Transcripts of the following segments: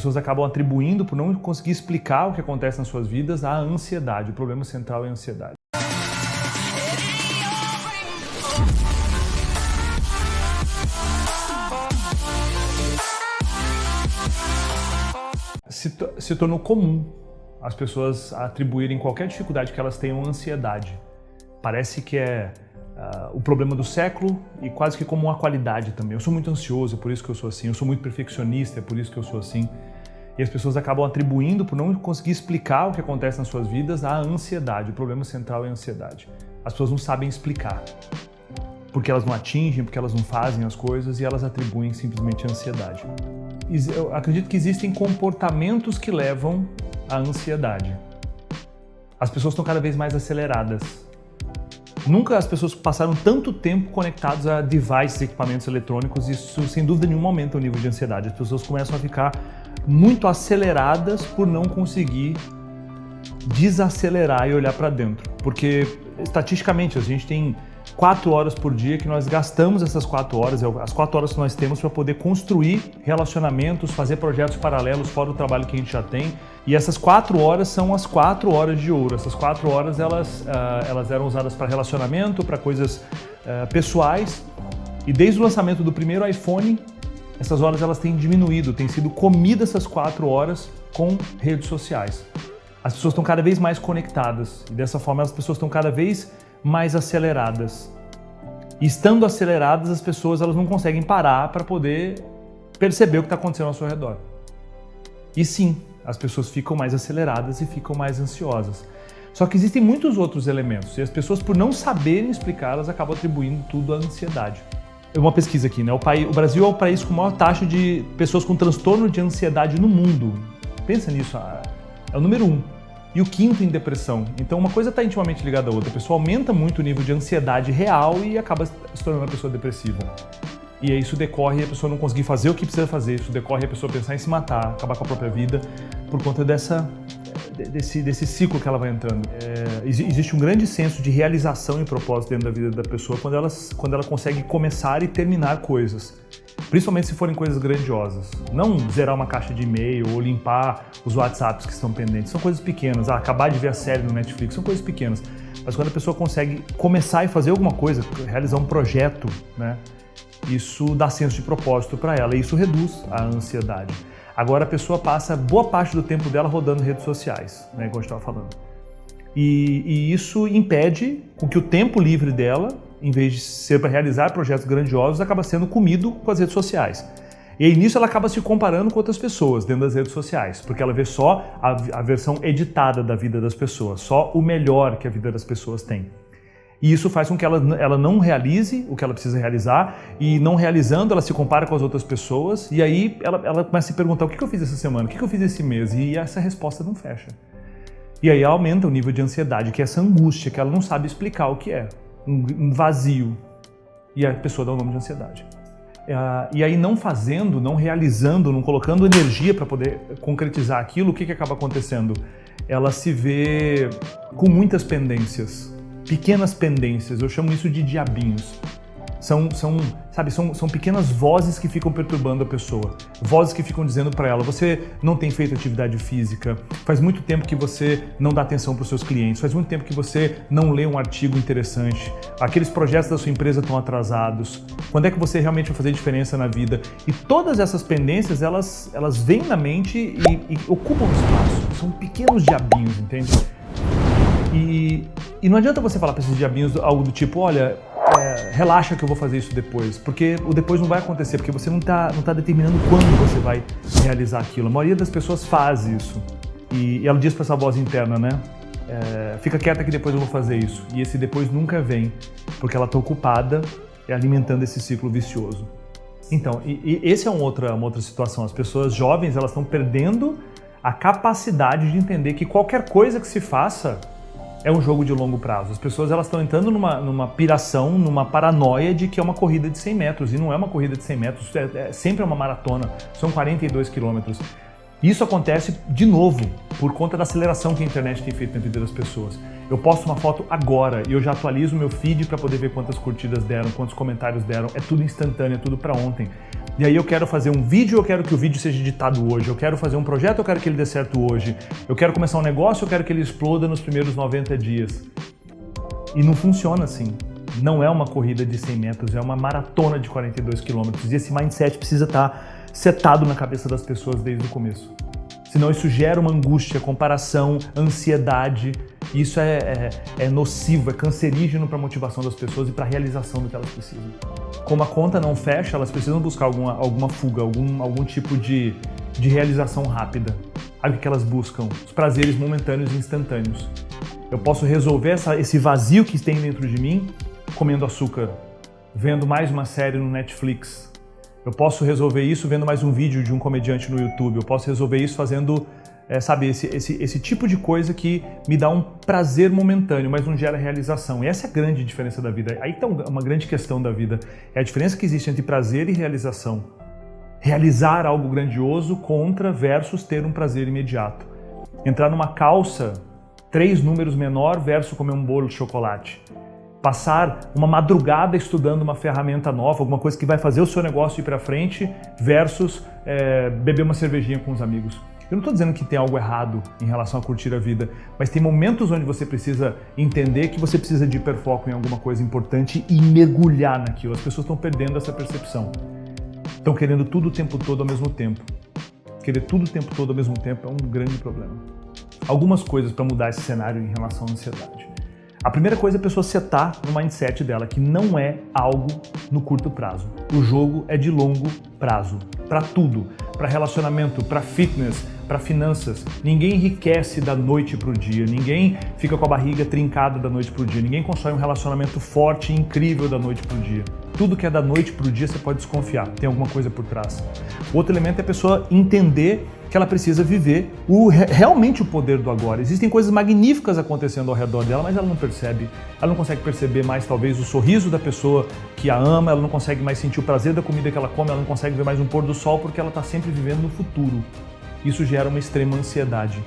pessoas acabam atribuindo, por não conseguir explicar o que acontece nas suas vidas, à ansiedade. O problema central é a ansiedade. Se tornou comum as pessoas atribuírem qualquer dificuldade que elas tenham ansiedade. Parece que é o problema do século e quase que como uma qualidade também. Eu sou muito ansioso, é por isso que eu sou assim. Eu sou muito perfeccionista, é por isso que eu sou assim. E as pessoas acabam atribuindo, por não conseguir explicar o que acontece nas suas vidas, à ansiedade. O problema central é a ansiedade. As pessoas não sabem explicar. Porque elas não atingem, porque elas não fazem as coisas e elas atribuem simplesmente a ansiedade. Eu acredito que existem comportamentos que levam à ansiedade. As pessoas estão cada vez mais aceleradas. Nunca as pessoas passaram tanto tempo conectados a devices, equipamentos eletrônicos, e isso sem dúvida nenhuma aumenta o nível de ansiedade. As pessoas começam a ficar muito aceleradas por não conseguir desacelerar e olhar para dentro. Porque, estatisticamente, a gente tem 4 horas por dia que nós gastamos essas 4 horas, as 4 horas que nós temos para poder construir relacionamentos, fazer projetos paralelos fora do trabalho que a gente já tem. E essas 4 horas são as 4 horas de ouro. Essas 4 horas elas eram usadas para relacionamento, para coisas pessoais. E desde o lançamento do primeiro iPhone, essas horas elas têm diminuído, têm sido comidas essas 4 horas com redes sociais. As pessoas estão cada vez mais conectadas e dessa forma as pessoas estão cada vez mais aceleradas. E estando aceleradas, as pessoas elas não conseguem parar para poder perceber o que está acontecendo ao seu redor. E sim, as pessoas ficam mais aceleradas e ficam mais ansiosas. Só que existem muitos outros elementos e as pessoas, por não saberem explicar, elas acabam atribuindo tudo à ansiedade. Uma pesquisa aqui, né? O Brasil é o país com maior taxa de pessoas com transtorno de ansiedade no mundo. Pensa nisso, é o número 1. E o 5º em depressão. Então uma coisa está intimamente ligada à outra. A pessoa aumenta muito o nível de ansiedade real e acaba se tornando uma pessoa depressiva. E aí isso decorre a pessoa não conseguir fazer o que precisa fazer, isso decorre a pessoa pensar em se matar, acabar com a própria vida, por conta desse ciclo que ela vai entrando. Existe um grande senso de realização e propósito dentro da vida da pessoa quando ela consegue começar e terminar coisas. Principalmente se forem coisas grandiosas. Não zerar uma caixa de e-mail ou limpar os WhatsApps que estão pendentes. São coisas pequenas. Acabar de ver a série no Netflix, são coisas pequenas. Mas quando a pessoa consegue começar e fazer alguma coisa, realizar um projeto, né, isso dá senso de propósito para ela e isso reduz a ansiedade. Agora a pessoa passa boa parte do tempo dela rodando redes sociais, né, como a gente estava falando. E isso impede com que o tempo livre dela, em vez de ser para realizar projetos grandiosos, acaba sendo comido com as redes sociais. E aí nisso ela acaba se comparando com outras pessoas dentro das redes sociais, porque ela vê só a versão editada da vida das pessoas, só o melhor que a vida das pessoas tem. E isso faz com que ela não realize o que ela precisa realizar, e não realizando ela se compara com as outras pessoas, e aí ela começa a se perguntar: o que eu fiz essa semana, o que eu fiz esse mês? E essa resposta não fecha. E aí aumenta o nível de ansiedade, que é essa angústia que ela não sabe explicar o que é. Um vazio, e a pessoa dá o nome de ansiedade. E aí não fazendo, não realizando, não colocando energia para poder concretizar aquilo, o que acaba acontecendo? Ela se vê com muitas pendências, pequenas pendências, eu chamo isso de diabinhos. São pequenas vozes que ficam perturbando a pessoa. Vozes que ficam dizendo para ela: você não tem feito atividade física, faz muito tempo que você não dá atenção para os seus clientes, faz muito tempo que você não lê um artigo interessante, aqueles projetos da sua empresa estão atrasados, quando é que você realmente vai fazer diferença na vida? E todas essas pendências, elas vêm na mente e ocupam espaço. São pequenos diabinhos, entende? E não adianta você falar para esses diabinhos algo do tipo: olha, relaxa que eu vou fazer isso depois, porque o depois não vai acontecer, porque você não tá determinando quando você vai realizar aquilo. A maioria das pessoas faz isso. E ela diz para essa voz interna, né? Fica quieta que depois eu vou fazer isso. E esse depois nunca vem, porque ela está ocupada alimentando esse ciclo vicioso. Então, esse é uma outra situação. As pessoas jovens, elas estão perdendo a capacidade de entender que qualquer coisa que se faça é um jogo de longo prazo. As pessoas elas estão entrando numa piração, numa paranoia de que é uma corrida de 100 metros. E não é uma corrida de 100 metros, sempre é uma maratona. São 42 quilômetros. Isso acontece, de novo, por conta da aceleração que a internet tem feito na vida das pessoas. Eu posto uma foto agora e eu já atualizo o meu feed para poder ver quantas curtidas deram, quantos comentários deram. É tudo instantâneo, é tudo para ontem. E aí eu quero fazer um vídeo, eu quero que o vídeo seja editado hoje. Eu quero fazer um projeto, eu quero que ele dê certo hoje. Eu quero começar um negócio, eu quero que ele exploda nos primeiros 90 dias. E não funciona assim. Não é uma corrida de 100 metros, é uma maratona de 42 quilômetros. E esse mindset precisa estar setado na cabeça das pessoas desde o começo. Senão isso gera uma angústia, comparação, ansiedade. Isso é nocivo, é cancerígeno para a motivação das pessoas e para a realização do que elas precisam. Como a conta não fecha, elas precisam buscar alguma fuga, algum tipo de realização rápida. Sabe o que elas buscam? Os prazeres momentâneos e instantâneos. Eu posso resolver esse vazio que tem dentro de mim comendo açúcar, vendo mais uma série no Netflix. Eu posso resolver isso vendo mais um vídeo de um comediante no YouTube. Eu posso resolver isso fazendo, esse tipo de coisa que me dá um prazer momentâneo, mas não gera realização. E essa é a grande diferença da vida. Aí está uma grande questão da vida. É a diferença que existe entre prazer e realização. Realizar algo grandioso contra versus ter um prazer imediato. Entrar numa calça 3 números menor versus comer um bolo de chocolate. Passar uma madrugada estudando uma ferramenta nova, alguma coisa que vai fazer o seu negócio ir para frente, versus beber uma cervejinha com os amigos. Eu não estou dizendo que tem algo errado em relação a curtir a vida, mas tem momentos onde você precisa entender que você precisa de hiperfoco em alguma coisa importante e mergulhar naquilo. As pessoas estão perdendo essa percepção. Estão querendo tudo o tempo todo ao mesmo tempo. Querer tudo o tempo todo ao mesmo tempo é um grande problema. Algumas coisas para mudar esse cenário em relação à ansiedade. A primeira coisa é a pessoa setar no mindset dela, que não é algo no curto prazo. O jogo é de longo prazo, para tudo, para relacionamento, para fitness, para finanças. Ninguém enriquece da noite para o dia, ninguém fica com a barriga trincada da noite para o dia, ninguém constrói um relacionamento forte e incrível da noite para o dia. Tudo que é da noite para o dia você pode desconfiar, tem alguma coisa por trás. Outro elemento é a pessoa entender que ela precisa viver realmente o poder do agora. Existem coisas magníficas acontecendo ao redor dela, mas ela não percebe. Ela não consegue perceber mais, talvez, o sorriso da pessoa que a ama, ela não consegue mais sentir o prazer da comida que ela come, ela não consegue ver mais um pôr do sol porque ela está sempre vivendo no futuro. Isso gera uma extrema ansiedade.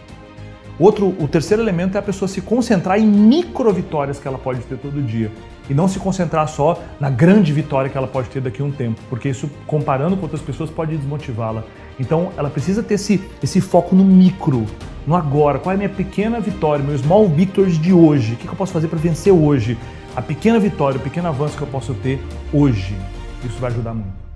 O terceiro elemento é a pessoa se concentrar em micro vitórias que ela pode ter todo dia e não se concentrar só na grande vitória que ela pode ter daqui a um tempo, porque isso, comparando com outras pessoas, pode desmotivá-la. Então, ela precisa ter esse foco no micro, no agora. Qual é a minha pequena vitória, meu small victories de hoje? O que eu posso fazer para vencer hoje? A pequena vitória, o pequeno avanço que eu posso ter hoje. Isso vai ajudar muito.